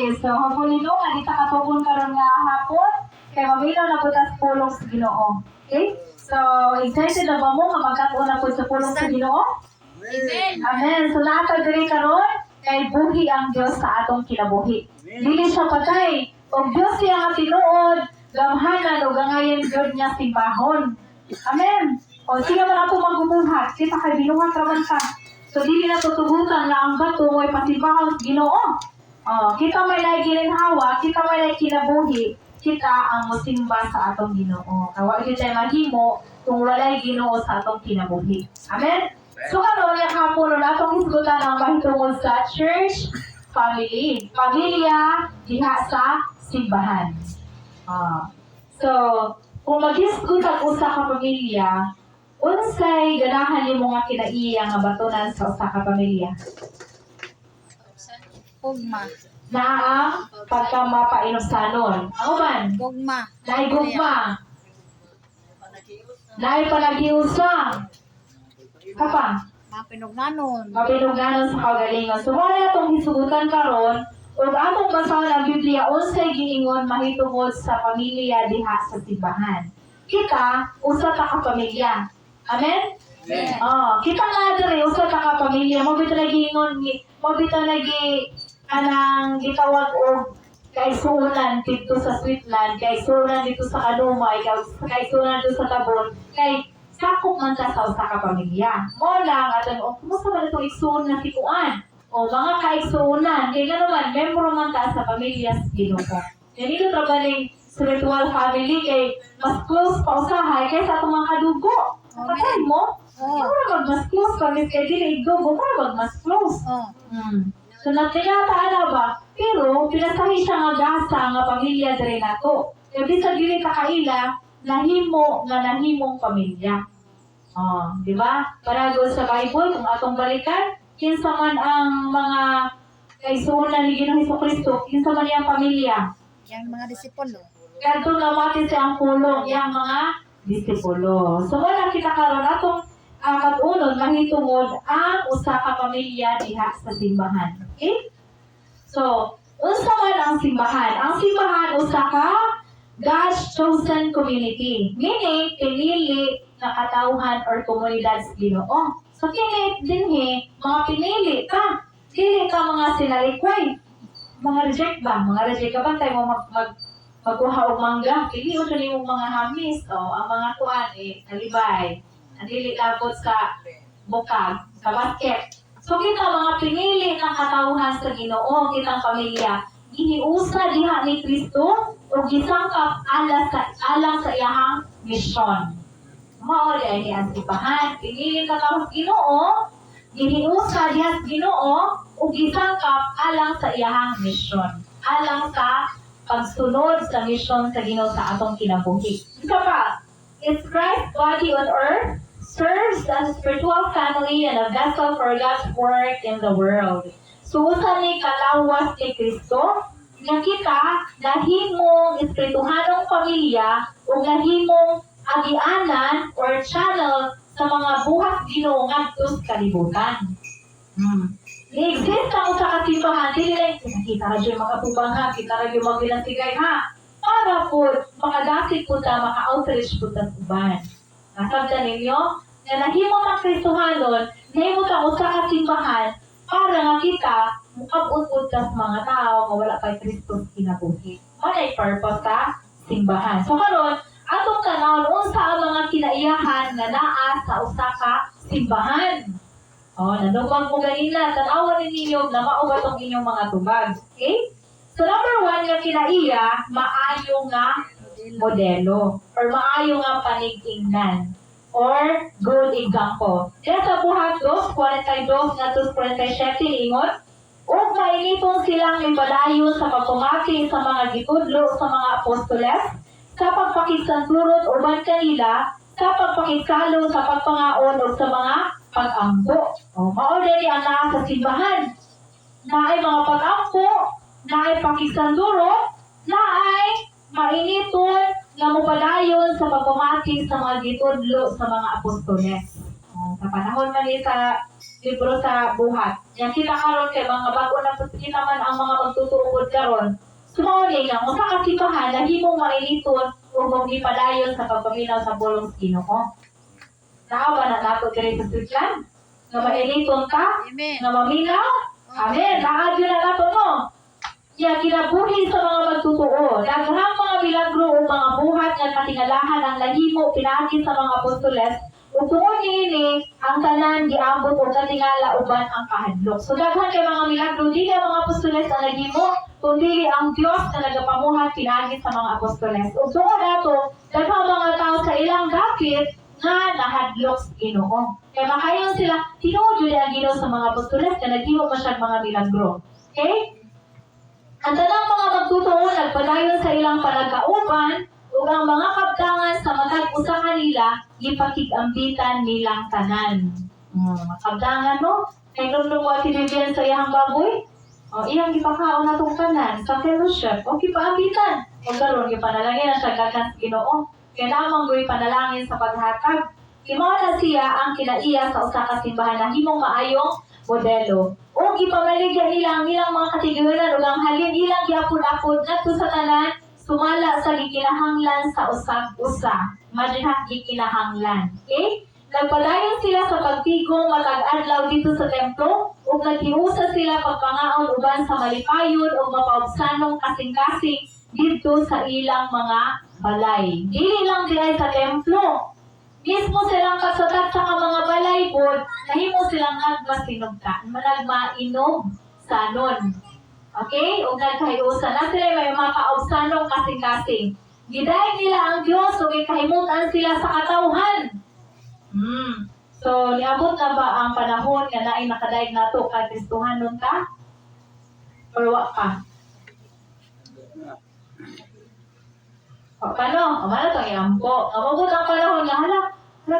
Okay, so hapon nga dita katugon karon nga hapon kay maminaw na pud as pulong sa Ginoo. Okay? So excited na ba mo nga magkat-on na pud sa pulong sa Ginoo? Amen. Amen. So naata diri karon kay buhi ang Dios sa atong kinabuhi. Dili siya patay. Og Dios siya nga tinuod, gamhanan ug gangayon gyud niya simbahon. Amen. O sino man ato magbubuhat, kita kay binuhat raman ka. So dili na tutugutan nga ang bato mo'y pasimbahon sa Ginoo. Kita may gininhawa, kita may kinabuhi, kita ang musimba sa atong Ginoo. Kawa gyud tay mahimo kung walay Ginoo sa atong kinabuhi. Amen. So karon nga hapon na atong hisgutan ang mahitungod sa church family. Pamilya diha sa simbahan. So kung maghisgutan usa ka pamilya, unsay ganahan nimo nga kinaiya nga batunan sa usa ka pamilya? Gugma. Na ang pagkamapainusanon. Ano man? Gugma. Naay gugma. Naay panagiusang. Kapang? Mapinugnanon. Mapinugnanon sa kagalingon. So wala itong hisugutan karon ug atong basahan ang Biblia unsay giingon mahitungod sa pamilya diha sa simbahan. Kita usa ta ka pamilya. Amen? Kita nga diri usa ta ka pamilya mo bitaw giingon mo bitaw anang gitawag og kaisunan dito sa Switzerland, kaisunan dito sa Kanumay, kaisunan dito sa Tabon, kay sakop man ta sa usa ka pamilya. Mo lang atong kumusta man itong igsuon nga tikuan? O mga kaigsuonan, kaya nga naman, membro man ta sa pamilya sa Ginoo. Kaya dito trabaling spiritual family kay mas close pa usahay kaysa itong mga kadugo. Patay mo? Ikaw na mas close kami kay dili igdugo, ikaw na mas close. So nagtinata ba? Pero pinasahi siya nga gasa nga pamilya diri nato. Kaya bisag dili ta kaila, nahimo nga nahimong pamilya. Di ba? Paragol sa Bible kung atong balikan, kinsa man ang mga kaisunan ni Ginoong Hesukristo, kinsa man yang pamilya. Yang mga disipulo. Kadto lamati sa ang pulong yang mga disipulo. So wala kita karon atong mag-unod mahitungod ang usa ka pamilya diha sa simbahan. Okay? So, unsa man ang simbahan? Ang simbahan usa ka God's chosen community. Meaning, pinili na katawhan or komunidad sa Ginoo. So, kini dinhi mga pinili ka. Dili ka mga sinalikway. Mga reject ba? Mga reject ka ba tayo magkuha og mangga? Pili o nimo mga hamis o ang mga kuan nalibay. Dili labot sa bukag, sa basket. So kita mga pinili ng katawhan sa Ginoo, kitang pamilya, giniusa diha ni Kristo o gisangkap alang sa iyahang misyon. Mao ay ni ang simbahan, pinili katawhan sa Ginoo, giniusa diha sa Ginoo o gisangkap alang sa iyahang misyon. Alang sa pagsunod sa misyon sa Ginoo sa atong kinabuhi. Isa pa, is Christ's body on earth serves as a spiritual family and a vessel for God's work in the world. So, usa ni kalawas ni Kristo, nga kita nahimong espirituhanong pamilya o nahimong agianan or channel sa mga buhat Ginoo ngadto sa kalibutan. Ni-exist ang usa ka simbahan, dili lang kita ra jud makatubang ha, kita ra jud magbilantigay ha. Para po makadasig po ta, maka-outreach po ta sa uban. Nasabtan ninyo, na nahimot ang Kristohanon, nahimot ang usa ka simbahan, para nga kita, mukabot-ut sa mga tao, mawala kay Kristo kinabuhi. Manay purpose sa simbahan. So karon, atong tanawon unsa ang mga kinaiyahan nga naa sa usa ka simbahan. Nanumang mo ganina, tanawan ninyo na mao ba tong inyong mga tubag. Okay? So number 1 nga kinaiya, maayo nga modelo or maayo nga panigtingnan or good example. Kaya sa buhat 2:42 nga 2:47 ingon, ug mainitong silang mipadayon sa pagpumati sa mga gitudlo sa mga apostoles, sa pagpakigsanturot uban kanila, sa pagpakigkalo sa pagpangaon ug sa mga pag-ampo. Mao diri ang naa sa simbahan. Naay mga pag-ampo, naay pakigsanturot, naay mainiton nga mopadayon sa pagpamati sa mga gitudlo sa mga apostoles. Sa panahon man ni sa libro sa buhat. Yang kita karon kay mga bago na kita man ang mga magtutuod karon. Sumawali nga, kung sa kasipahan, lagi mong mainiton o mong ipadayon sa pagpaminaw sa pulong Ginoo. Naawa na nato diri sa Switzerland? Nga mainiton ka? Amen. Nga maminaw? Amen. Nakadyo na nato no? Kaya kinabuhi sa mga magtutuo. Daghang mga milagro o mga buhat nga katingalahan ang lahimo pinagi sa mga apostoles. Ug tungod niini ang tanan giabot og katingala uban ang kahadlok. So daghan kay mga milagro dili ang mga apostoles ang lahimo, kundi ang Dios na nagapamuhat pinagi sa mga apostoles. Ug tungod ato, daghang mga tao sa ilang dakit nga nahadlok sa Ginoo. Kaya makayon sila tinuod jud ang Ginoo sa mga apostoles nga naghimo masyad mga milagro. Okay? Ang tanang mga magtutuo nagpadayon sa ilang panagkauban ug ang mga kabtangan sa matag usa kanila gipakigambitan nilang tanan. Kabtangan no? Kay nung si Vivian sa iyang baboy, iyang gipakaon natong tanan sa fellowship. O gipaambitan. O karon gipanalangin na siya gagan sa Ginoo. Kaya namang go'y panalangin sa paghatag. Kimao na siya ang kinaiya sa usa ka simbahan na himong maayong modelo. O gipamaligya nila ang ilang mga katigulunan ug ang halin ilang giapod-apod ngadto sa tanan sumala sa gikinahanglan sa usag-usa. Madihak gikinahanglan. Okay? Nagpadayon sila sa pagtigong matag adlaw dito sa templo ug naghiusa sila pagpangaon uban sa malipayon ug mapaubsanong kasing-kasing dito sa ilang mga balay. Dili lang sila sa templo. Mismo silang kasatag sa mga balay pod, nahimo silang nagmasinugta, nagmainog sa nun. Okay? O nagkahiusa na sila may makaobsanong kasing-kasing. Gidaig nila ang Diyos o ikahimutan sila sa katawhan. So, niabot na ba ang panahon nga naay nakadaig nato kay Kristohan nun ka? Or wa ka? Paano? Mano itong iampo. Amabot ang panahon nga, hala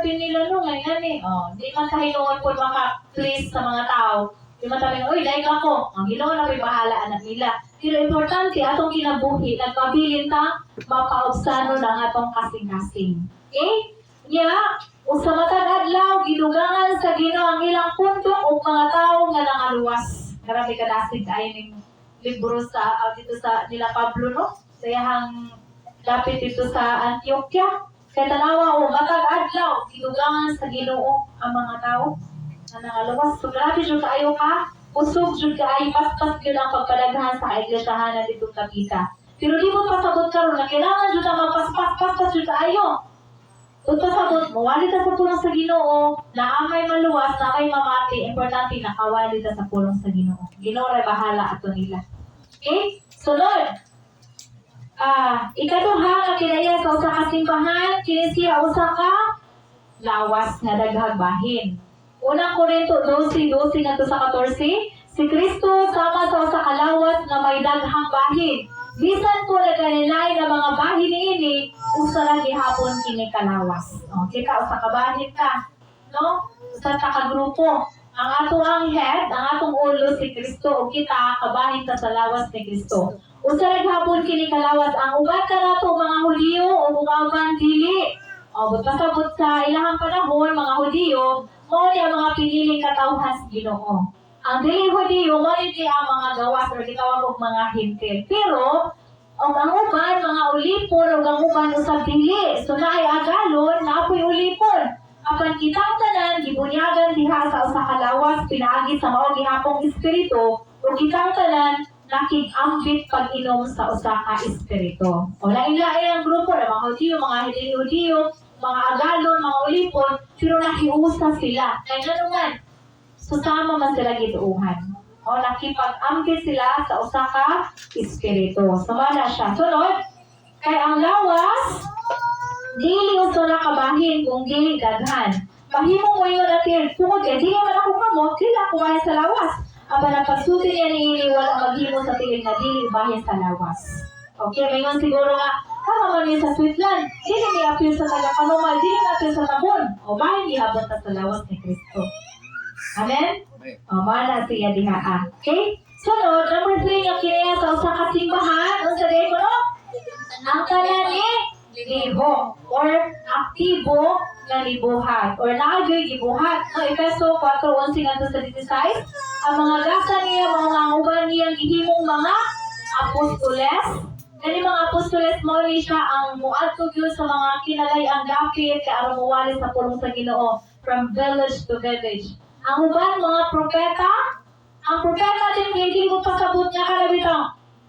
nila no, ngayon eh. Di man kahinuon po maka-please sa mga tao. Di man tayo, uy, daig ako. Ang Ginoo na may bahala anak nila. Pero importante, atong kinabuhi, nagpabilin ta, mapaobsano ng atong kasing-kasing. Okay? Nya, sa matag adlaw, gidugangan sa Ginoo ang ilang punto o mga tao nga nangaluwas. Karami kadasig ay ning libro sa, dito sa nila Pablo, no? Sa iyang dapit dito sa Antioquia. Kaya tanawa o matag adlaw, gidugangan sa Ginoo ang mga tao na nangaluwas. So grabe jud kaayo ka, usog jud kaayo, paspas jud ang pagpadaghan sa iglesiyahan na dito kapita. Pero di mo pasabot karon na kailangan jud ang magpaspas jud kaayo. Ug pasabot mo, wali ta sa pulong sa Ginoo, na amay maluwas, na amay mamati, importante nakawali ta sa pulong sa Ginoo. Ginoo ray bahala ato nila. Okay? Sunod. Ikaduha nga kinaya sa usa ka simbahan, kini siya usa ka lawas nga daghang bahin. Unang Korinto 12:12 ngadto sa 14, si Kristo sama sa usa ka lawas nga may daghang bahin. Bisan po nagkaninay nga mga bahin niini, usa ra gihapon kini kalawas. Kika usa ka bahin ka, no? Usa ka grupo. Ang atong head, ang atong ulo si Kristo ug kita kabahin ta sa lawas ni Kristo. Usa ra gihapon kini kalawas ang uban kanato mga Hudiyo o uban dili. Pasabot sa ilahang panahon mga Hudiyo, mao ni ang mga piniling katawhan sa Ginoo. Ang dili Hudiyo mao ni ang mga gawas o gitawag og mga hintil. Pero ang uban mga ulipon ug ang uban usab dili. So naay agalon naapoy ulipon. Apan kitang tanan gibunyagan diha sa usa ka lawas pinaagi sa mao gihapong espiritu ug kitang tanan nakig-ambit pag-inom sa usa ka espiritu. O lain-lain ang grupo ng mga Hudiyo, mga hindi Hudiyo, mga agalon, mga ulipon, pero nakiusa sila. Kaya naman, susama man sila gituuhan. O nakipag-ambit sila sa usa ka espiritu. Sumala siya. Sunod, kay ang lawas, dili uso na kabahin kung dili daghan. Mahimo mo yun natin, tungod kaya dili man ako kamot, dili ako bahin sa lawas. Aba napagsuti niya ni wala maghimo sa tiling na dili bahin sa lawas. Okay, mayon siguro nga, kama man yun sa Switzerland, dili ni apil sa taga-panumal, dili na apil sa tabon. O bahin gihabot sa lawas ni Kristo. Amen? O, mana siya diha. Okay? Sunod, number 3 nga kinaya sa usa ka simbahan, unsa day ko no? Ang tanan ni liho or ang aktibo nga libuhat or naagyoy gibuhat. No, Efeso 4:11 ngadto sa 16. Ang mga gasa niya, mga uban niyang gihimong mga apostoles. Kani mga apostoles mo ni siya ang muadto gyud sa mga kinalay-ang dapit kay aron mowali sa pulong sa Ginoo from village to village. Ang uban mga propeta, ang propeta din hindi mo pasabot niya kada bitang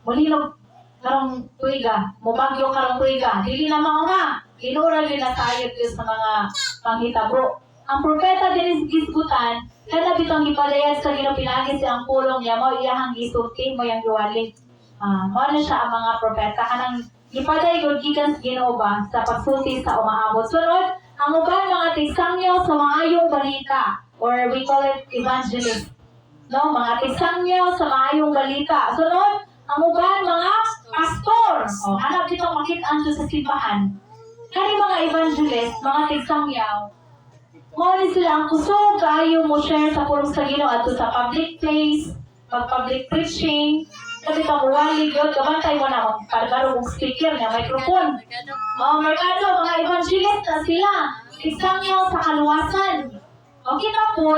mulilog karong tuiga, mubagyo karong tuiga. Dili na mao ha. Inura gyud na sayod gyud sa mga panghitabo. Ang propeta din is gisgutan kada bitang gipalayas sa Ginoo pinagi siyang pulong niya mo iyahang gisulti mo yang giwali. Mao na siya ang mga propeta kanang gipaday gud gikan sa Ginoo ba sa pagsulti sa umaabot. Sunod, ang uban mga tigsangyo sa maayong balita or we call it evangelist. No, mga tigsangyo sa maayong balita. Sunod, ang uban mga pastor. Hanap dito makit-an sa simbahan. Kani mga evangelist, mga tigsangyaw, mo ni sila ang kusog kaayo mo share sa pulong sa Ginoo adto sa public place, pag-public preaching, kasi kamuwali yun, kabantay mo na magparbaro ng speaker na microphone. Merkado, mga evangelist na sila, tigsangyaw sa kaluwasan. Okay na po,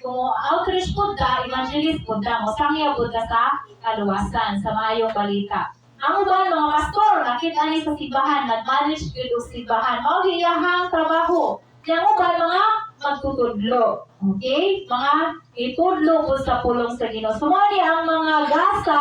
kung outreach po ka, evangelist po ka, masangyaw po ka sa kaluwasan, sa maayong balita. Ang uban, mga pastor, nakita niyo sa simbahan, nag-manage yun o simbahan, maugiyahang trabaho. Yang uban, mga magtutudlo. Okay? Mga itudlo po sa pulong sa Ginoo. Sumali ang mga gasa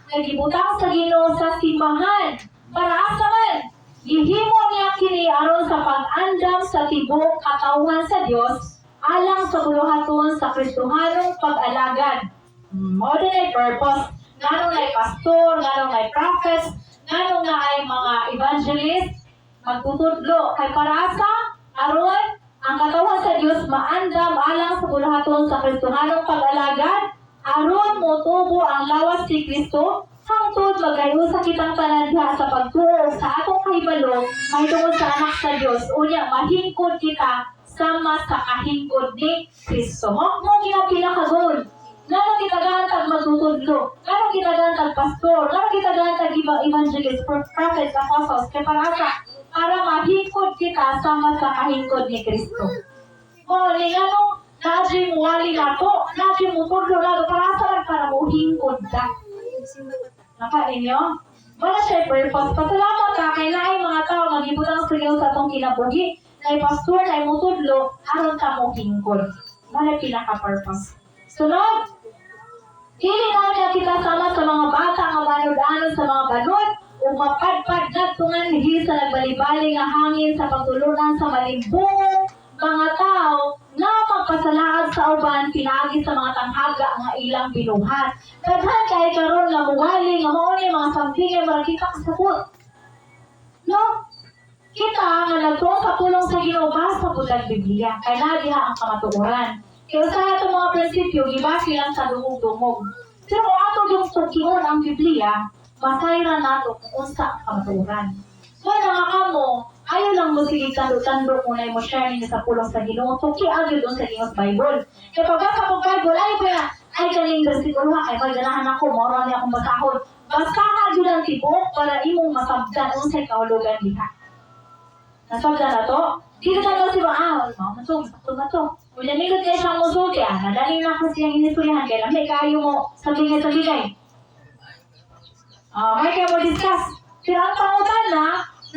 na gibutang sa Ginoo sa simbahan. Para asa man, gihimo niya kini aron sa pag-andam sa tibuok katawhan sa Dios alang sa buluhaton sa Kristohanong pag-alagad. Mao din ay purpose. Nganong ay pastor, nganong ay prophets, nganong nga ay mga evangelist, magtutudlo. Kay para asa? Aron ang katawan sa Dios maandam alang sa buluhaton sa Kristohanong pag-alagad aron motubo ang lawas ni Kristo hangtod magayo sa kitang tanan diha sa pagtuo sa atong kahibalo mahitungod sa anak sa Dios unya mahingkod kita sama sa kahingkod ni Kristo. Mo gina pinaka-goal. Ngano kita gantag magtutudlo, ngano kita gantag pastor, ngano kita gantag evangelist, prophets, apostles, kay para mahingkod kita sama sa kahingkod ni Kristo. Ni ngano naji mo wali nato, naji mo tudlo na para mo hingkod ka. Naka inyo? Wala siya purpose. Pasalamat ka kay naay mga tao magibutang sa iyo sa atong kinabuhi. Naay pastor, naay mo tudlo, aron ka mo hingkod. Wala pinaka-purpose. Sunod, dili na kita sama sa mga bata nga manod-anod sa mga banod o mapadpad nagtungan hindi sa nagbali-bali nga hangin sa pagtulunan sa malimbong mga tao na magpasalaad sa uban pinagi sa mga tanghaga nga ilang binuhat. Daghan kay karon nga muwali nga mao ni mga sampingan makita kasabot. No? Kita nga nagtuon sa pulong sa Ginoo basa pud ang Biblia kay na diha ang kamatuoran. Kaya sa itong mga prinsipyo, gibasi lang sa dungog-dungog. Pero kung ato yung tukion ang Biblia, masayra nato kung unsa ang kamatuoran. So, nga kamo, ayaw lang mo sige tando-tando kung na mo share ninyo sa pulong sa Ginoo. Tuki agad doon sa Ginoo's Bible. Kaya pagbasa ko Bible, ay kaning bersikulo ha, ay maganahan ako, moro niya akong basahon. Basahan yun ang tibok para imong masabdan unsay kahulugan diha. Nasabdan na to? Dito tayo si Baal. Masog, na to. Kung nanigot kayo siyang musugi, nadali na kasi ang inisurihan. Kaya lamay kayo mo sabigay. May kayo mo discuss. Pero ang pangutan na,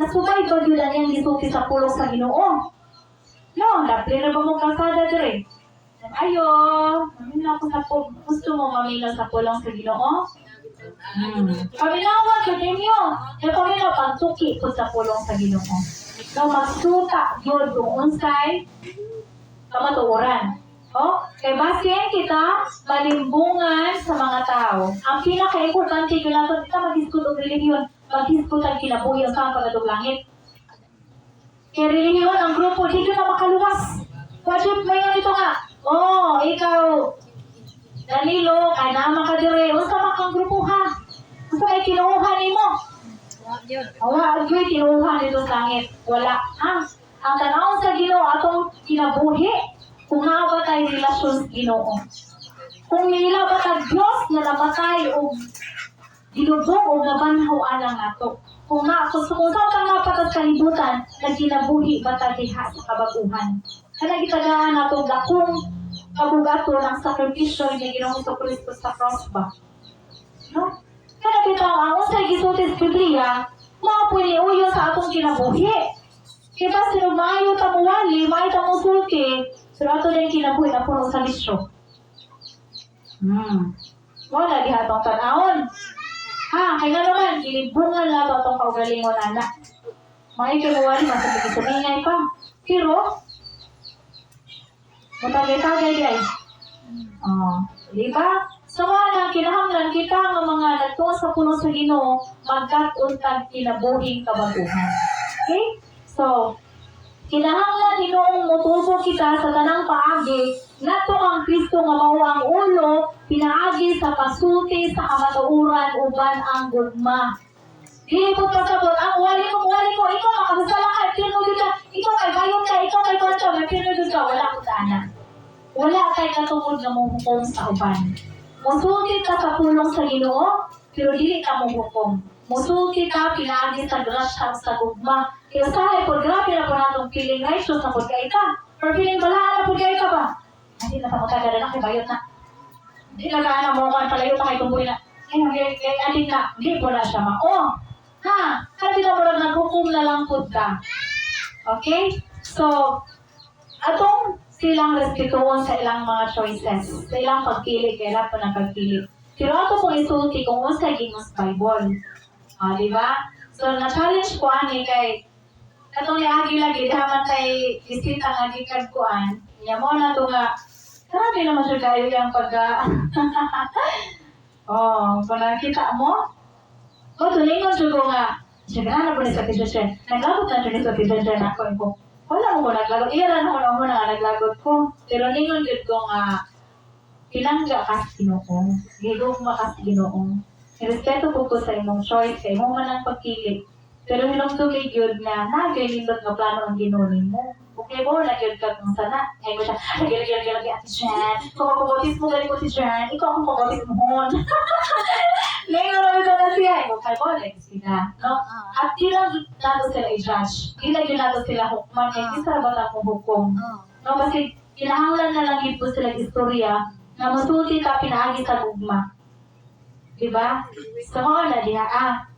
nasubay ba yun lang yung isuki sa pulong sa Ginoo? No, dapli na ba mong kasada dire? Ayo, mamila ako sa pulong. Gusto mo mamila sa pulong sa Ginoo? Paminawan ko ninyo. Kaya pamila pagsuki ko sa pulong sa Ginoo. So, magsuta yun kung unsay kamatuoran. Kay basin kita malimbungan sa mga tao. Ang pinaka-importante yun natin, kita mag-diskut o religion, mag-diskut ang kinabuhi ang saan pagadong langit. Kaya religion, ang grupo, dito na makaluwas. Wajib mo yun ito nga. Ikaw, Danilo, kaya naman ka dire, unsa makang grupo ha? Unsa may kinuuhan mo? Wala, agyoy kinuuhan nito sa langit. Wala, ha? Ang tanawon sa Ginoo atong kinabuhi, kung naaba tayo relasyon sa Ginoo. Kung nila ba tag Diyos na namatay o Gilubog o gabanhaw alang nato. Kung saan nga patas kalibutan, nagkinabuhi bata diha sa kabaguhan. Kaya gitagaan nato dakong kabugato ng sakripisyo ni Ginoong Kristo sa cross ba? No? Kaya kita ang usay gisulti sa Biblia, mga puniuyo sa atong kinabuhi. Kita sino maayo tamuwali, maayo tamusulti, pero ato din kinabuhi na puno sa lisyo. Wala diha atong tanahon. Kaya naman, kilibungan na ito itong kaugalingon, anak. May kinuwari, masabigit sa ningay pa. Pero, matagay-tagay guys. Di ba? So, nga kinahanglan kita ng mga nagtungo sa puno sa Ginoo, magkatuntag kinabuhing kabaguhan. Okay? So, kinahanglan Ginoong motubo kita sa tanang paagi, nato ang Kristo nga mao ang ulo, pinaagi sa pasulti sa kamatuuran uban ang gugma. Dili ko pasabot ang wali ko, ikaw makasasala ka, pinugod ka, ikaw kay bayot ka, ikaw kay konto, may pinugod ka, wala ko taana. Wala kay katungod na muhukom sa uban. Musulti ka sa pulong sa Ginoo, pero dili ka muhukom. Musulti ka, pinaagi sa grasya sa gugma. Kaya sahay po, grabe na po natong feeling righteous na po kaya ka. Or feeling balaan na po kaya ka ba? Hindi na sa mga na kay bayot na. Hindi na kaana mo kan palayo na kay tumboy na. Kay atin na, hindi po na siya mao. Kasi na mo lang naghukom na lang po ka. Okay? So, atong silang respetuon sa ilang mga choices, sa ilang pagpili, kaya lahat po ng pagpili. Pero ato pong isulti kung unsay gingos Bible. Di ba? So, na-challenge ko ani kay katong niagi lagi daman kay isita nga gikan kuan. Nya mo na to nga grabe naman siya kayo yung pagka kung nakita mo tulingon siya ko nga siya na po ni sa kisosyen naglagot na siya ni sa kisosyen ako ko wala mo ko naglagot iyaran ako na nga naglagot ko pero ningon yun ko nga pinangga ka sa Ginoo gigugma ka sa Ginoo respeto ko sa imong choice kay mo man ang pagpili pero hinumdumi yun na nagay-nindot nga plano ang Ginoo nimo. Okay mo, nagyod ka kung sana. Ngayon ko siya, lagi, Ate Jen. Kung mapabotis mo, galing ko si Jen. Ikaw akong pabotis mo hon. Ngayon naman ito na siya. Okay mo, like sila. No? At di lang nato sila i-judge. Di lang nato sila hukman. Kaya di sa ba't akong hukom. No? Kasi kinahanglan na lang ito sila istorya na masulti ka pinaagi sa gugma. Diba? So, na diha.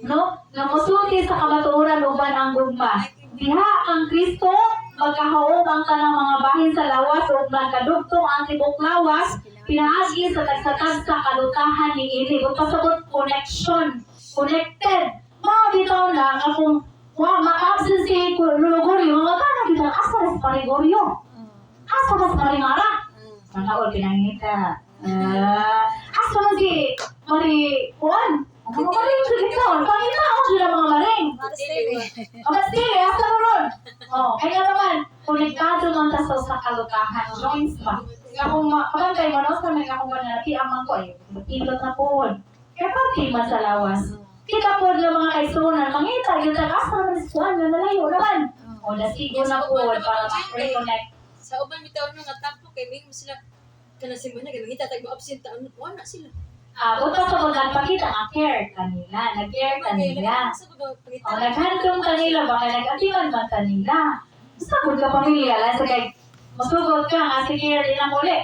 No? Na masulti sa kamatuoran uban ang gugma. Diha ang Kristo magkahaom ang kanang mga bahin sa lawas ug nagkadugtong ang tibok lawas pinaagi sa tagsatag sa kalutahan ni ini ug pasabot connected mga bitaw na nga kung maka-absent si Lulugoryo mga tanong kita asa sa Parigoryo asa sa Marimara manaol pinangita asa man si Marijuan ang mga maring sa gitawon pangita ako sila mga maring Steve, asa mo ron? Kaya naman, konektado man ta sa kalutahan, joints ba? Nga kung makakantay mo, sa mga kung manati, amang ko, ilot na po. Kaya pati man sa lawas. Kita po ng mga kaisunan, mangita, yung asa naman sa suwan, na nalayo naman. Nasigo na po, para ma-reconnect. Sa uban bitaw nga tapo kay may sila kanasimba na ganun itatag mo absent wala sila. Buta sa mga nagpakita ang care kanila, nag-care kanila. Naghandong kanila, baka nag-atiman man kanila. Basta kung ka pamilya, lang sa kay masugod ka, nga si care din ang uli.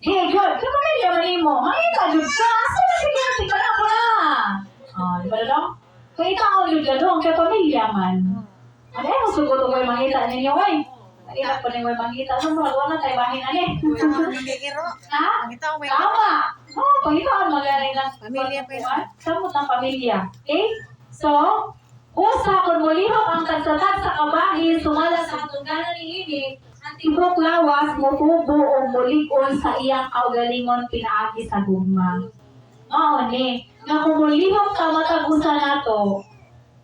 Good. Ka pamilya man mo, makita, good ka, asa na si care, tika na mo na. Di ba na kung ikaw ang good ka doon, kay pamilya man. Ano yung masugod ko yung makita ninyo, ay? Iyak pa rin yung mangita. Ano mo, wala tayo bahin ani. Tama. Pangitaan magaling ng Pamilya pa yun. Samot ng pamilya. Okay? So, usa kung mulihok ang kagsatag sa kabahin, sumala sa katungganan ni Ini, ang tibok lawas, mutubo o mulikon sa iyang kaugalingon pinaagi sa gugma. Ni, nga kung mulihok ka matagusan nato,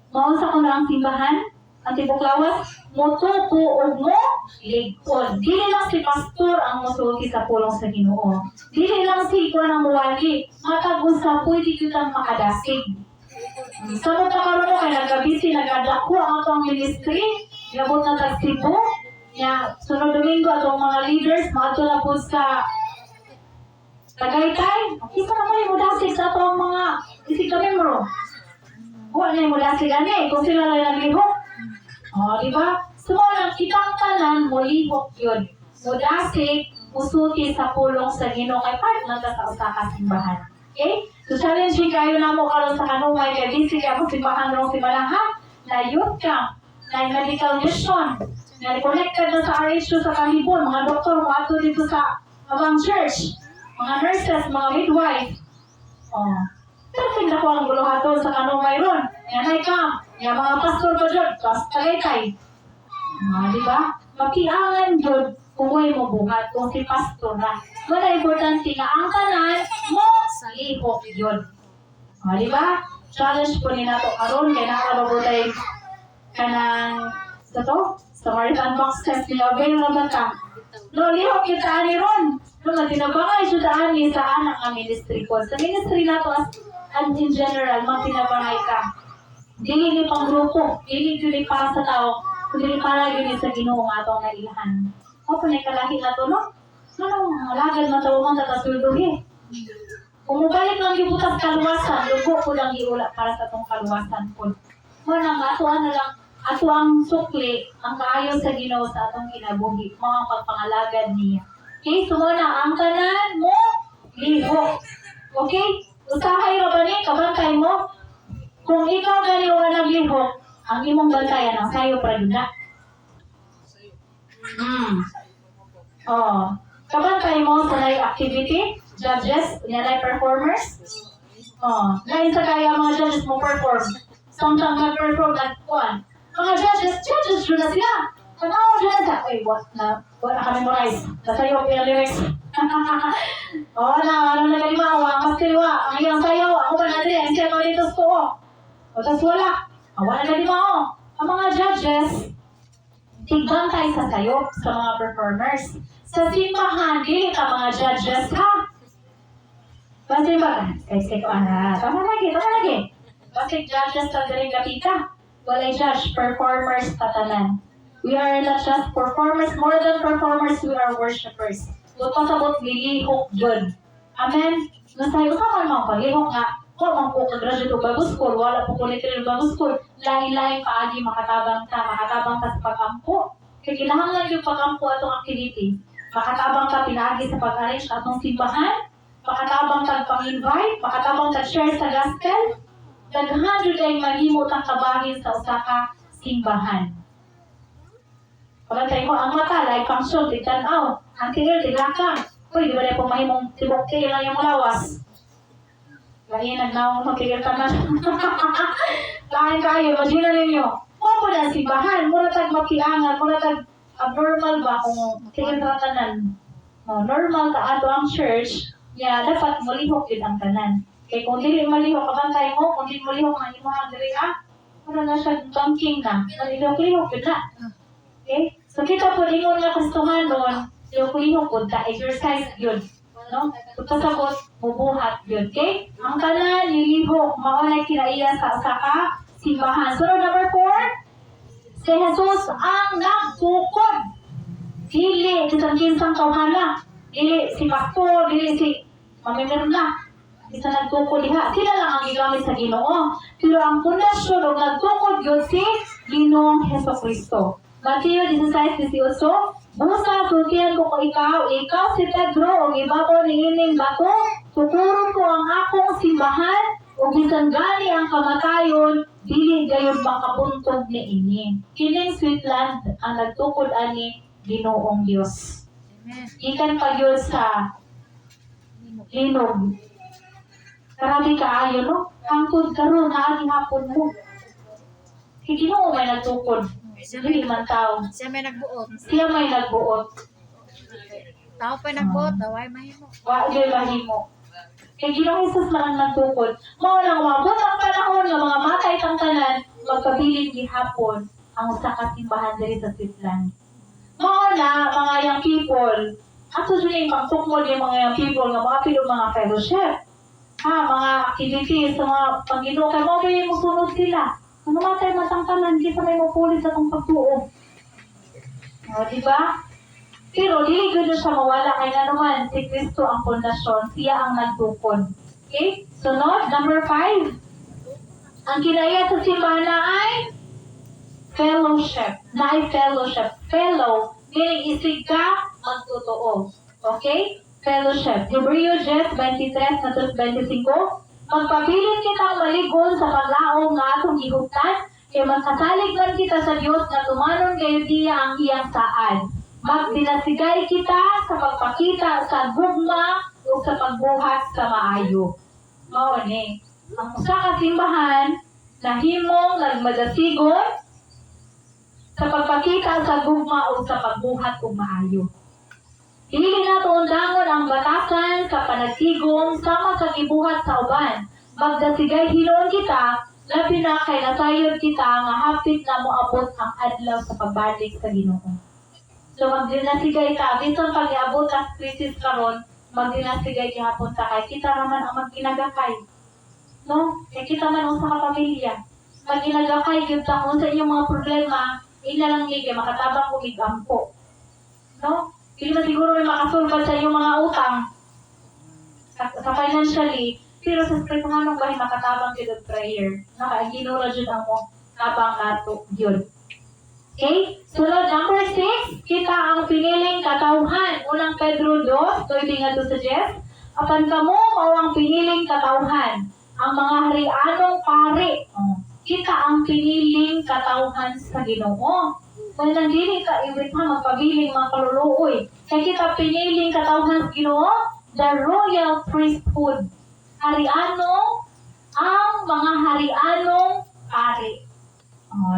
mausa ko na ang simbahan, ang tibok lawas, mutubo o mo ligpon. Dili lang si pastor ang musulti sa pulong sa Ginoo. Dili lang si ikaw ang muwali. Matagusa, pwede kitang makadasig. Sa mga karoon kay nagkabisi, nag-adako ang atong ministry, gabot na tagsibo. Sunod Domingo, atong mga leaders, maato na po sa Tagaytay, isa naman yung mudasig sa ito ang mga isig kami mo. Huwag na yung mudasig ani, kung sila lang naglihok. Di ba? So, ang kitang tanan, mulihok yun. Mudasig, musuti sa pulong sa Ginoo kay part na sa usa simbahan. Okay? So, challenge kayo na mo karon sa kanumay kay busy ka mo simbahan rong simbahan ha. Na youth ka, na medical mission, na connected na sa RHU sa Kalibon, mga doktor mo ato dito sa abang church, mga nurses, mga midwife. Pero tingnan ko ang buluhaton sa kanumay ron. Yan ay kam. Yan mga pastor ba dyan? Tagaytay. Di ba? Makiangan dyan kung may mo buhat, kung si pastor na. Wala importante na ang kanan mo sa lihok yun. Di ba? Challenge po ni nato karon kaya nakababutay ka ng sa to? Samaritan box test nila. Pero naman ka. No, lihok yung taani ron. No, matinabangay siya taani sa anak ang ministry ko. Sa ministry nato as in general, matinabangay ka. Dili ni pang grupo, dili ni para sa tao, kundi para yun sa Ginoo nga atong nailahan. O panay kalahi na to, no? Lagad matawag ang tatasweldohi. Kung mabalik lang yung butas kaluwasan, lugo ko lang iula para sa itong kaluwasan po. Muna nga, ato ang sukli, ang maayon sa Ginoo sa atong kinabuhi, mga pagpangalagad niya. Okay, so muna, ang tanan mo, lihok. Okay? Usahay ra ba ni, kabantay mo? Kung ikaw gani o naglihok, ang imong bantayan ang sayo para yun na. Kabantay mo sa live activity, judges, live performers. Lain sa kaya mga judges mo perform. Samtang mag-perform nagkuhan. Mga judges yun na sila. Tanaw dyan na siya. Ay, what na kami mo guys. Nasayo ko yung lyrics. Ano na kaliwa, mas kaliwa. Ang iyong sayo, ako ba natin, ang siya ko dito ko. O tas wala. Wala na lima o. Ang mga judges, tigbantay sa sayo sa mga performers. Sa simbahan, dili ka mga judges ha. Basta ba? Kasi ko tama lagi. Basta judges sa daling kapita. Walay judge, performers tatanan. We are not just performers, more than performers, we are worshipers. So, pasabot lilihok dyan. Amen? Nasayo ka man mga palihok nga. Kung ang po kagraduate o bago school, wala po kulit rin bago school, lain-lain paagi makatabang ka sa pag-ampo. Kaya kinahanglan yung pag-ampo atong activity. Makatabang ka pinagi sa pag-arrange sa atong simbahan, makatabang ka pang-invite, makatabang ka share sa gospel, daghan yun ay malimot ang kabahin sa usaka simbahan. Pagkatay mo, ang mata, like function, tigtanaw, ang tingil, tiglakang. Uy, di ba na po mahimong tibok-tigil lang yung lawas? Lain nagnaong magtigil ka na. Lain kayo, imagine ninyo. Kung po na simbahan, muna tag makiangan, muna tag abnormal ba kung tigil ka tanan. Normal ka ato ang church, dapat malihok din ang tanan. Kaya kung dili malihok, kabantay mo, kung dili malihok, ang imuha dili wala na siya banking na. Malihok-lihok yun na. Okay? So kita po, ingon nga kastuhan doon, lihok-lihok po, exercise yun. No? Pasabot, bubuhat yun. Okay? Ang tanan, lilihok, maunay kinaiya sa usaka simbahan. So, number 4, si Jesus ang nagtukod. Dili, kinsang kawhala. Dili si pastor, dili si mamimir na. Isa nagtukod diha. Sila lang ang gigamit sa Ginoo. Pero ang pundasyon o nagtukod yun si Ginoong Hesukristo. Mateo 16:18, busa sultihan ko ikaw si Pedro, o ibabaw ni ining bato, tuturon ko ang akong simbahan, o bisan gani ang kamatayon, dili gayon makabuntog ni ini. Kining Switzerland ang nagtukod ani Ginoong Dios. Ikan pa yun sa linog. Karami kaayo, no? Hangtod karon na aning hapon mo. Ginoo may nagtukod. Dili man tao. Siya may nagbuot. Siya may nagbuot. Tao pa nagbuot, daway mahimo. Wa'y mahimo. Kaya Ginoong Jesus man ang nagtukod. Mao lang umabot ang panahon nga mga matay kang tanan, magkabilin gihapon ang usa ka simbahan diri sa Switzerland. Mao na mga young people, ato dili pagtukmod yung mga young people nga mga pilo mga fellowship. Mga activities sa mga Panginoon kay mao yung musunod sila. Ano matay matangkalan, di sa may mapulit sa itong pagtuo. Di ba? Pero dili gud siya mawala kay nga naman si Kristo ang pundasyon, siya ang nagtukod. Okay? Sunod, number 5. Ang kinaya sa simbahan na ay fellowship. Na ay fellowship. Fellow, meaning isig ka, magtotoo. Okay? Fellowship. Hebreo 10:23 na 25. Magpabilin kitang maligon sa paglaom nga atong gihuptan, kay magkasalig man kita sa Dios nga tumanon kayo diya ang iyang saad. Magdinasigay kita sa pagpakita sa gugma o sa pagbuhat sa maayo. Mao ni ang usa ka simbahan nahimong nagmadasigon sa pagpakita sa gugma o sa pagbuhat og maayo. Dili nato undangon ang batasan sa panagtigom sama sa gibuhat sa uban. Magdasigay hinon kita, labi na kay nasayod kita nga hapit na moabot ang adlaw sa pagbalik sa Ginoo. So magdinasigay ka, bisan pag iabot ang krisis karon, magdinasigay gihapon ta kay kita naman ang magkinagakay. No? Kay kita man usa ka pamilya. Magkinagakay gyud ta kung sa inyong mga problema, ina lang ni kay makatabang ug igampo. No? Hindi na siguro may makasulbad sa iyong mga utang sa financially, pero sa spiritualong bahay makatabang yun ang prayer. Ginura yun ang mo tabang nato yun. Okay? Sunod, number 6, kita ang piniling katauhan. Unang Pedro 2, pwede nga to suggest. Apan kamo, mawang piniling katauhan. Ang mga harianong pare. Kita ang piniling katauhan sa Ginoo. Kung nandili ka, iwit ha, magpabiling mga kaluluoy. Kaya kita piniling katauhan sa Ginoo, the royal priesthood. Hariano, ang mga harianong pare.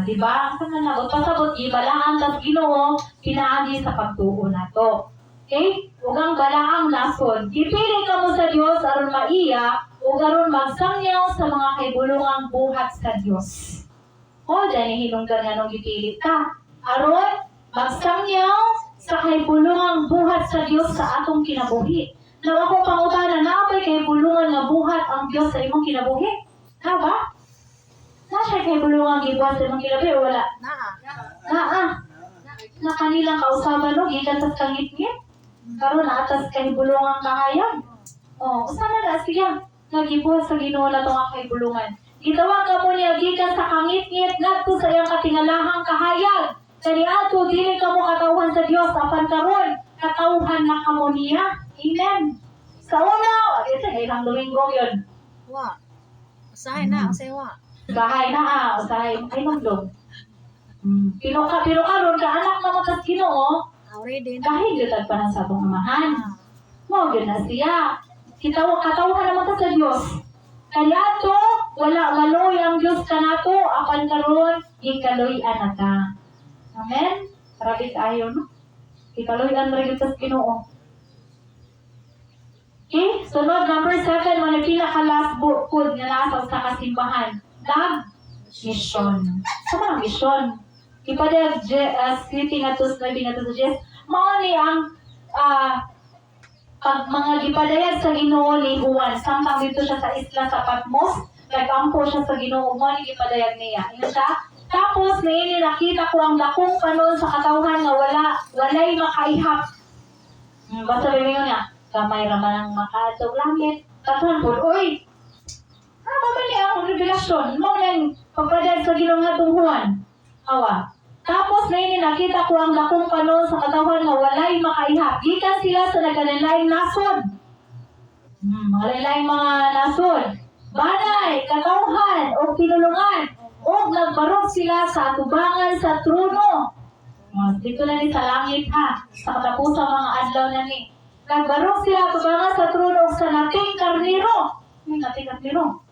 Di ba? Ang nagot pasabot, ibalaan tas Ginoo, pinaagi sa pagtuo nato. Okay? Huwag balaang nasod. Ipili ka mo sa Diyos aron maiya, o aron magsangyaw sa mga kaibulungang buhat sa Diyos. Dahil hinunggan nga nung ipili ka. Aron, magsangyaw sa kaibulungang buhat sa Diyos sa atong kinabuhi. Na akong pangutana, naapay kaibulungan nga buhat ang Diyos sa imong kinabuhi? Na ba? Na siya kaibulungang gibuhat sa imong kinabuhi o wala? Na kanilang kausaban no, gikan sa kangit-ngit. Karon na atas kaibulungang kahayag. Usa na siya nagibuhat sa Ginoo na itong kaibulungan. Gitawag ka mo niya gikan sa kangit-ngit ngadto sa iyang katingalahang kahayag. Kani ato dili ka mo katawhan sa Dios apan karon katawhan na kamo niya. Amen. Sa una, sa ilang Domingo yun. Wa. Usahay na, usahay wa. Bahay na usahay ay magdog. Pero karon ka anak na matas Ginoo, Already na. kahit gyud pa sa atong amahan. Mao gyud na siya. Katawhan naman ta sa Dios. Kani ato wala maloy ang Dios kanato apan karon gikaloy-an na ta. Amen? Grabe tayo, no? Ikaloy-an na rin sa Ginoo. Okay? Sunod, number 7, mga pinaka-last bukod nga nasa sa kasimbahan. Mission. Sa mga mission. Ipada, sleeping at sleeping at suggest, mao ni ang pag mga gipadayag sa Ginoo ni Juan. Samtang dito siya sa isla sa Patmos, nag-ampo siya sa Ginoo, mao ni gipadayag niya. Ino siya? Tapos, ngayon nakita ko ang dakong panon sa katawhan nga walay makaihap. Basta rin yun nga, kamay raman ang makadog langit. Katawhan po, uy! Mamali ang revelasyon. Mao nang pagpadayag sa Ginoo nga tunghuan. Awa. Tapos, ngayon nakita ko ang dakong panon sa katawhan nga walay makaihap. Gikan sila sa nagkanilaing nasod. Mga lain mga nasod. Banay, katawhan, o pinulungan. O nagbarog sila sa atubangan sa trono. Dito na ni sa langit ha. Sa katapusan mga adlaw na ni. Nagbarog sila atubangan sa trono sa nating karniro. May nating karniro.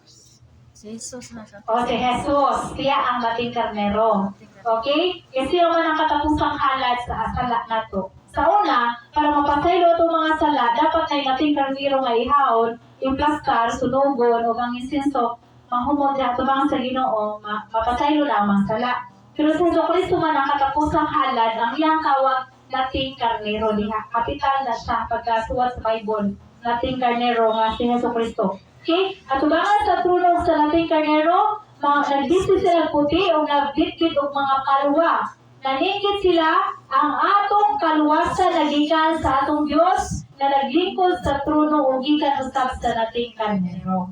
Si Jesus na sa. O si Jesus. Siya ang nating karnero. Okay? Kasi yung man ang katapusang halad sa sala na to. Sa una, para mapasaylo itong mga sala, dapat na nating karniro nga ihawon, yung plaskar, sunugon, o ang insenso, mahumod na tumang sa Ginoo, mapasaylo lamang sala. Pero sa Hesus Kristo man ang katapusang halad, ang iyang tawag nating karnero diha. Kapital na siya pagkasuwat sa Bible, nating karnero nga si Hesus Kristo. Okay? At tubangan sa trunog sa nating karnero, mga nagbisi sila puti o nagbitbit o mga kalwa. Naningkit sila ang atong kaluwasan nagikan sa atong Dios na naglingkod sa trono ug gikan usab sa nating karnero.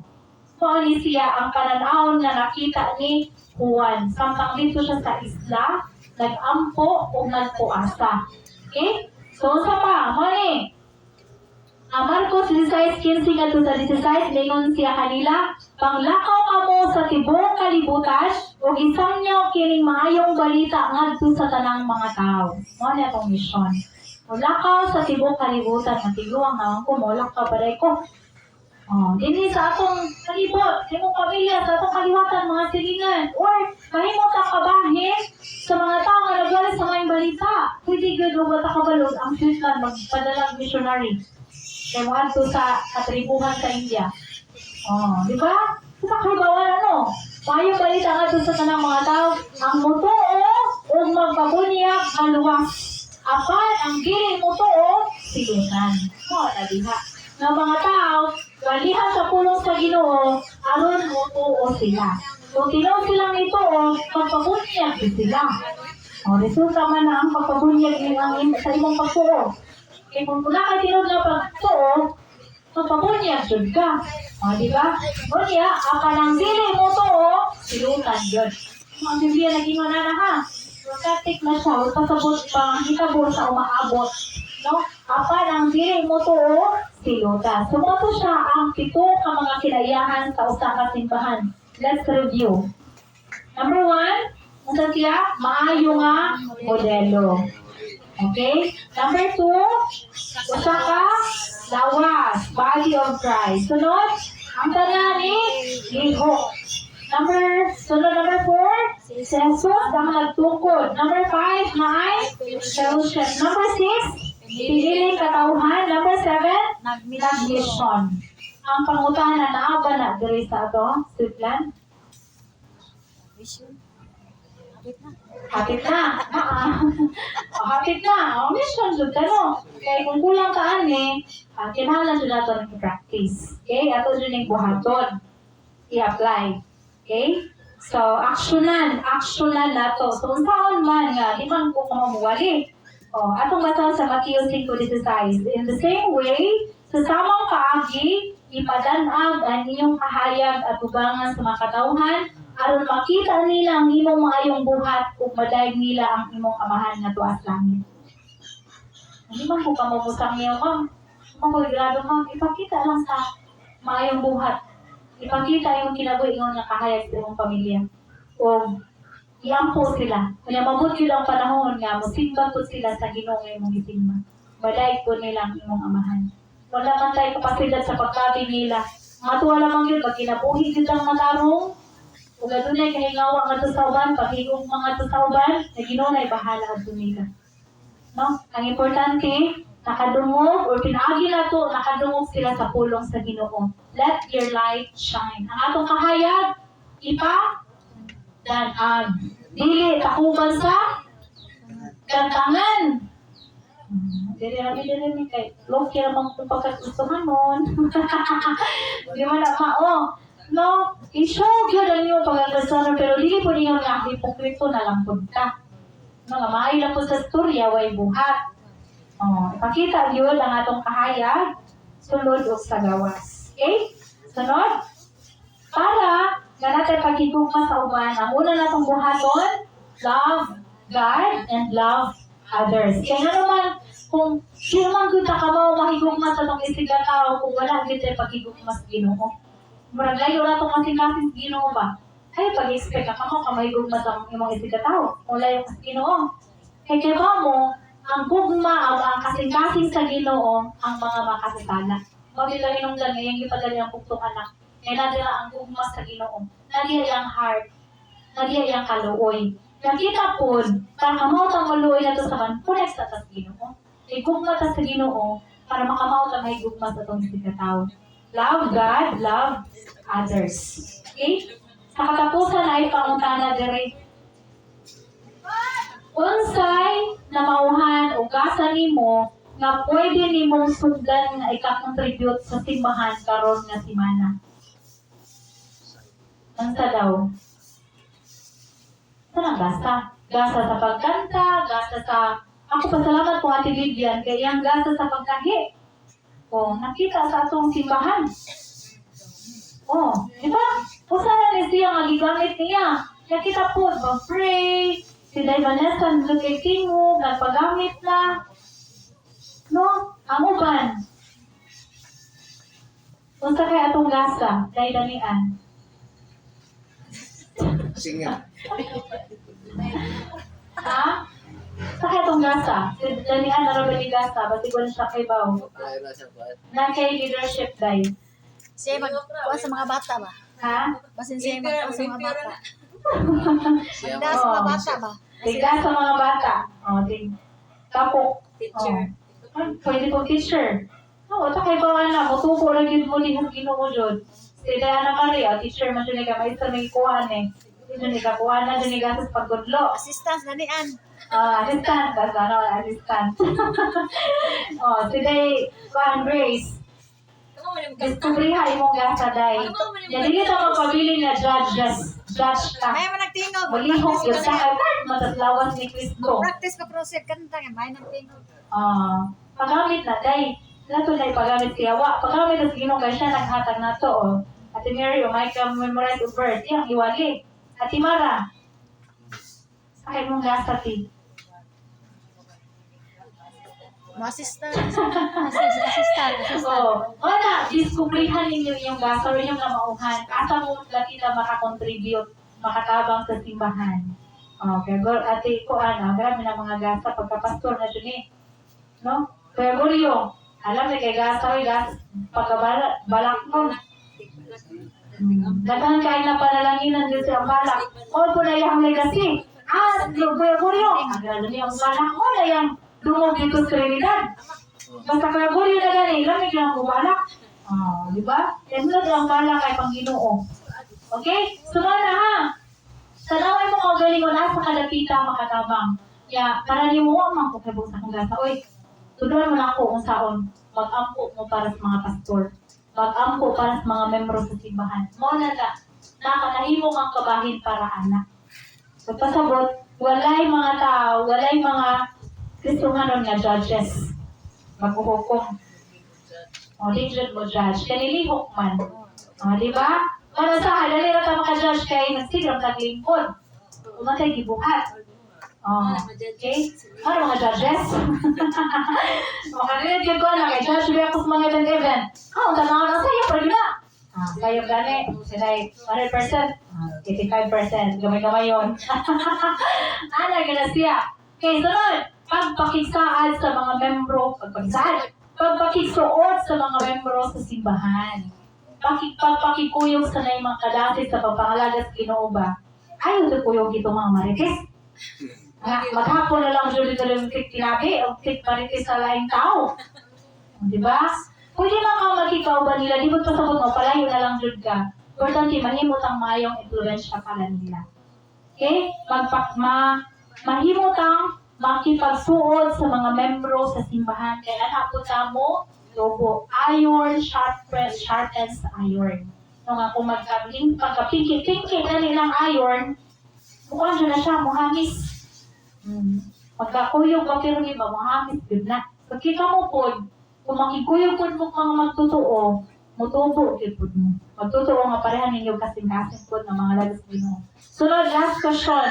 Mao ni siya ang pananawon nga nakita ni Juan. Samtang dito siya sa isla, nag-ampo o nagpuasa. Okay? So, sa pa, mali. Ang Marcos 16:15 ngadto sa 16, lingon siya kanila, panglakaw kamo sa tibuok kalibutan ug isangyaw kining maayong balita ngadto sa tanang mga tao. Mao ni atong misyon. Mulakaw sa tibuok kalibutan, ang tiguang naman ko, mulakaw baday ko. Dili sa atong kalibot, sa imong pamilya, sa atong kaliwatan, mga silingan, or mahimot ang kabahin sa mga tao nga nagwala sa mga balita. Pwede good o bata kabalog ang Switzerland magpadalang missionary. Kaya mga ito sa katribuhan sa India. Di ba? Sa kaibawan ano? Mayong balita nga doon sa tanang mga tao, ang mutuo o magpabunyak ang luwas. Apan, ang gili mutuo, silunan. Na diha. Nga mga tao, walihan sa pulong sa Ginoo, aron mutuo sila. Kung tinaw silang ito, magpabunyak sila. Resulta man na ang pagpabunyag sa imong pagtuo. Kaya kung wala ka tinod na pagtuo, magpabunyag jud ka. Di ba? O niya, akan ang dili mo to, silutan jud. Ang Biblia naging na ha. Katik na siya, o pasabot pa, hitabor sa umaabot. No? Apan ang dili mo to, silutan. Sumoto siya ang 7 ka mga kinaiyahan sa usa ka simbahan. Let's review. Number 1, unsa siya? Maayo nga modelo. Okay? Number 2, usa ka lawas, body of Christ. Sunod, ang tanan ni liho. Number 4, si Jesus ang nagtukod. Number 5, may fellowship. Number 6, piniling katauhan. Number 7, nag-mission. Ang pangutahan na naaba na diri sa ato, Switzerland. Vision. Kapit na. Hapit na. Hapit na. Mission jud ka no. Kaya kung kulang ka ani, kinahanglan jud nato ng practice. Okay? Ato jud ning buhaton. I-apply. Okay? So, aksyonan nato. So, unsaon man nga, di man ko mamuwali. Atong basahan sa Matthew 5:16. In the same way, sa samang kaagi, ipadanag ang inyong kahayag at ubangan sa mga katawhan, aron makita nila ang imong maayong buhat ug madayeg nila ang imong amahan nga tuwa sa langit. Hindi man ko kamabusang niyo, ma'am. Grado, ma'am. Ipakita lang sa maayong buhat. Ipakita yung kinabuhingon nga kahayag sa imong pamilya. O iampo sila. Kaya mabuti lang panahon nga, musimba po sila sa Ginoo nga imong isimba. Madayeg po nila ang imong amahan. Wala man tayo kapasidad sa pagkabi nila. Matuwa lamang yun, pag kinabuhi silang matarong, kung adunay kahingawa nga sa uban, paghigong mga sa uban, na Ginoo na'y bahala at nila. No? Ang importante, nakadungog, o pinaagi na to, nakadungog sila sa pulong sa Ginoo. Let your light shine. Ang atong kahayag, dan dili takuban sa kantangan. Dili kay loki ramang kung pagkagustuhan nun. Di man na mao. No, i-show yun ang iyong pagkakasaran, pero dili po niyo nga hipokrito na lang po ka. No, nga maayo lang po sa storya, way buhat. Ipakita yun ang atong kahayag, sunod o sa gawas. Okay? Sunod? Para nga natin pagkigugma sa uban, ang una natong buhaton, love God and love others. Kaya nga naman, kung sino man kita ka mo mahigugma sa itong isiga tao, kung wala kita pagkigugma sa Ginoo. Murag layo na itong kasing-kasing Ginoo ba? Ay, pag-expect ka mo, kamahigugma sa imong isiga tao. Kung layo ka sa Ginoo. Kaya ba mo, ang gugma o ang kasing-kasing sa Ginoo, ang mga makasasala. Mabila hinungdan ngayong ipadali ang puktong anak. Kaya nadira ang gugma sa Ginoo. Nadira ang heart. Nadira ang kaluoy. Nakita po, para kamauta mo luoy na ito sa manpunex sa Ginoo. Igugma ta sa Ginoo para makamauta may gugma sa itong sikataw. Love God, love others. Okay? Sa katapusan ay pangutana dire. Unsay na mauhan o gasa nimo nga pwede nimong sundan nga ika-contribute sa simbahan karon nga semana. Unsa daw? Saan ang gasa? Gasa sa pagkanta, gasa sa Ako pasalamat po Ate Vivian kay iyang gasa sa pagkahi. Oh, nakita sa atong simbahan. Oh, di ba? Usa na ni siya nga gigamit niya. Nakita po, mag-pray, si Day Vanessa kay Kingo, nagpagamit na. No? Ang uban. Unsa kay atong gasa, Day Danian? Singa. Ha? Sa kay atong gasa? Si Danian na rin gasa, basi ko na siya kay Bao. Kaya na siya ba? Na kay leadership, Day. Siya magkuha sa mga bata ba? Ha? Basin siya magkuha sa mga bata. Siya Magda sa mga bata ba? Tiga sa mga bata. O, tapok. Teacher. Ay, pwede kong teacher. Oo, ito kay Bawa na. Mutuko lang yun mo lihong ginoo dyan. Si Diana Maria, teacher man dyan ka. May isa may kuhaan eh. Dyan ka kuhaan na dyan ka sa pagkudlo. Assistance ganian. Assistant. Assistant. Si Day, kuhaan Grace. Kamu man yung Diskubriha imong gasa, Day. Yan, hindi ito magpabili na judges. Judge ka. May man nagtingog. Malihong yun sa matatlawan ni Cristo. Practice pa proceed kanta nga may nagtingog. Paggamit na, Day. Nato na ipagamit siya. Paggamit na sa Ginoo kay siya naghatag na to. Ate Mary, may ka-memorize of birth. Yang iwali. Ate Mara. Sakit mong gasa, ti. Assistance. Assistance. Na, diskubrihan ninyo yung gasa rin yung namauhan. Asa mo lagi na makakontribute, makatabang sa simbahan. Okay, ate ko, grabe na mga gasa pagkapastor na dyan eh. No? Kaya Gulyo, alam na kay gasa, pagkabalak mo. Daghang kain na panalanginan din siya ang balak. O, po na yung legacy. Kuya Gulyo, agrado niya ang balak mo na yung dumog dito sa Trinidad. Basta Kuya Gulyo na gani, lamig lang ang balak. Di ba? Yan na ang balak kay Panginoon. Okay? Sumana ha. Tanawin mo kung galing mo nasa kalapita makatabang. Kaya, para ni mo ang kukibog sa kong gasa. Uy, tuduan mo na ako kung saan mag-ampo mo para sa mga pastor. Mag-ampo para sa mga membro sa simbahan. Muna na, nakanahimong ang kabahin para anak. So, pasabot, walay mga tao, walay mga Kristohanon nga judges. Maghuhukom. Di jud mo judge. Kanilihok man. Di ba? Para sa halali ra ka maka-judge kay nagsigram taglingkod. Umatay gibuhat. Okay? Ano mga judges? Makalilit yun ko na kay judge biya ko sa mga event. Tanaw na sa'yo, pero yun na. Kayo gani, sinay 100%, 85%, gamay-gamay yun. Ano, gana siya. Okay, sunod, pagpakigsaad sa mga membro, pagpakigsuot sa mga membro sa simbahan. Pagpakikuyog sa na yung mga kadasi sa pagpangalagas Ginoo ba? Ayaw sa kuyog itong mga marites. Maghapon na lang dyan yung tinabi o marites sa laing tao. Di ba? Pwede lang kang makikaw ba nila, di ba pasabot mo, palayo na lang dyan ka. Importante, mahimot ang mayong influensya pala nila. Okay? Mahimot ang makipagsuod sa mga membro sa simbahan. Kaya anak po mo, lobo, iron sharpens iron. Nga kung pagka-pinky na nilang iron, mukhang dyan na siya, muhangis. Pagkakuyog, pero di ba, muhangis, good na. Pagkita mo po, kung makikuyog po mo mga magtotoo, mutubo, po mo. Magtotoo nga parehan ninyo kasing-kasing po ng mga lagas Ginoo. Sunod, last question.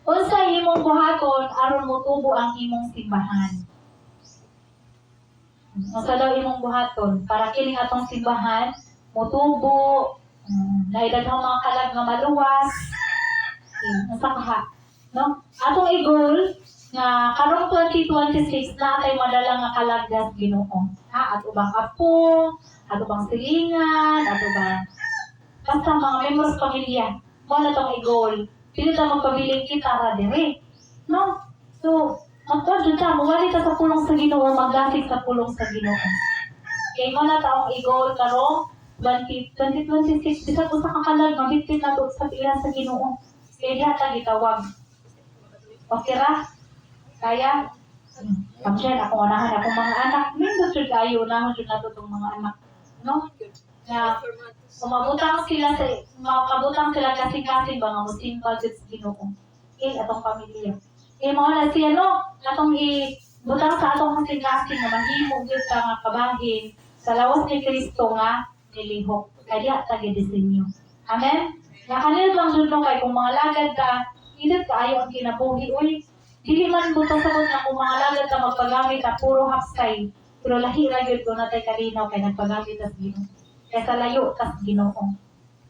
Unsa imong buhaton aron motubo ang imong simbahan? Unsa daw imong buhaton para kining atong simbahan motubo, naidaghang mga kalag nga maluwas. Unsa ka? No? Atong i-goal nga karong 2026 na atay madala nga kalagdas Ginoo. Ato bang apo, ato bang silingan, ato bang basta mga members pamilya. Mo na tong i-goal. Pili ta magpabiling kita ra dire. No? So, magtuod ta, mawali ta sa pulong sa Ginoo, maglasig sa pulong sa Ginoo. Kay mo na taong i-goal karong 2026 bisag usa ka kalag mabitbit nato sa pila sa Ginoo. Kay diha ta gitawag. Okay ra? Kaya pag-share ako unahan akong mga anak, nindot jud kayo unahon jud nato tong mga anak. No? Na makabutang sila kasing-kasing ba nga musimba jud sa Ginoo. Okay, atong pamilya. Mo na siya no, atong butang sa atong kasing-kasing nga mahimo gyud ta nga kabahin sa lawas ni Kristo nga nilihok. Kaya ta gidisenyo. Amen. Nga kanil lang jud no kay kung mga lagad ka, init kaayo ang kinabuhi uy. Dili man buto sabot na kung mga lagad ka magpagamit ta puro hapsay. Pero lahi ra gyud ko natay kalinaw kay nagpagamit tas Ginoo. Kaya sa layo tas Ginoo.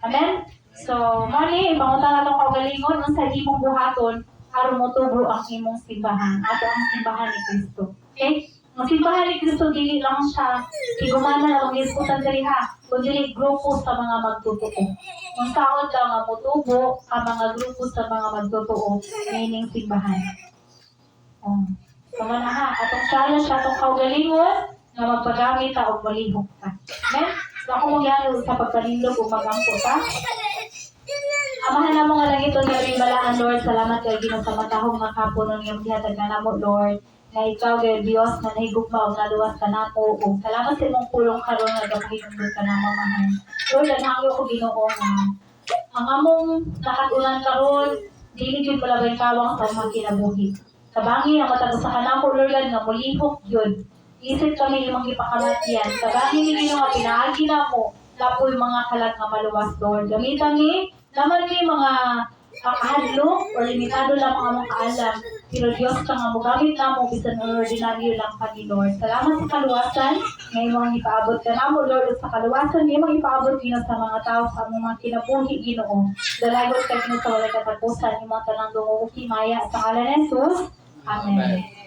Amen. So, mali, ipangutan na itong kaugalingon, ang sa imong buhaton, aron mo tubo ang imong simbahan. Ato ang simbahan ni Kristo. Okay? Ang simbahan ni Kristo, dili lang siya, higumana na ang isputan diri ha, kundi grupo sa mga magtutoo. Ang taon daw nga mutubo ang mga grupo sa mga magtutoo, meaning simbahan. Sama na ha, atong challenge sa atong kaugalingon, nga magpagamit ta o malihok ka. Okay? So, ako magyalo sa pagkalindog o magangko ta. Amahan na mo nga lang ito na rin balaan, Lord. Salamat kay Ginoo sa matahong nga kapon ng iyong gihatag na namo, Lord. Na ikaw, kay Diyos, na nahigugma o naluwas ka na po. Salamat sa imong pulong karon nga gapahigugma ka na mamahan. Lord, nanghangyo ko Ginoo nga ang among nakatunan karon, dili gyud malabay kawang sa mga kinabuhi. Kabangi ang matag sa kanako, Lord, nga mulihok yun. Isip kami imong ipakamatyan. Kabangi ni Ginoo nga pinaagi na mo lapoy mga kalat nga maluwas, Lord. Gamitan ni naman may mga kakahadlo o limitado lang ang among kaalam. Pero Diyos ka nga mo gamit na mo bisan ordinaryo lang ka ni Lord. Salamat sa kaluwasan. Ngayon mga ipaabot ka na mo, Lord. Sa kaluwasan, ngayon mga ipaabot Ginoo sa mga tao sa among mga kinabuhi, Ginoo. Dalagot ka Ginoo sa walay katapusan. Yung mga tanang dungo, Maya. Sa ngalan ni Jesus. Amen.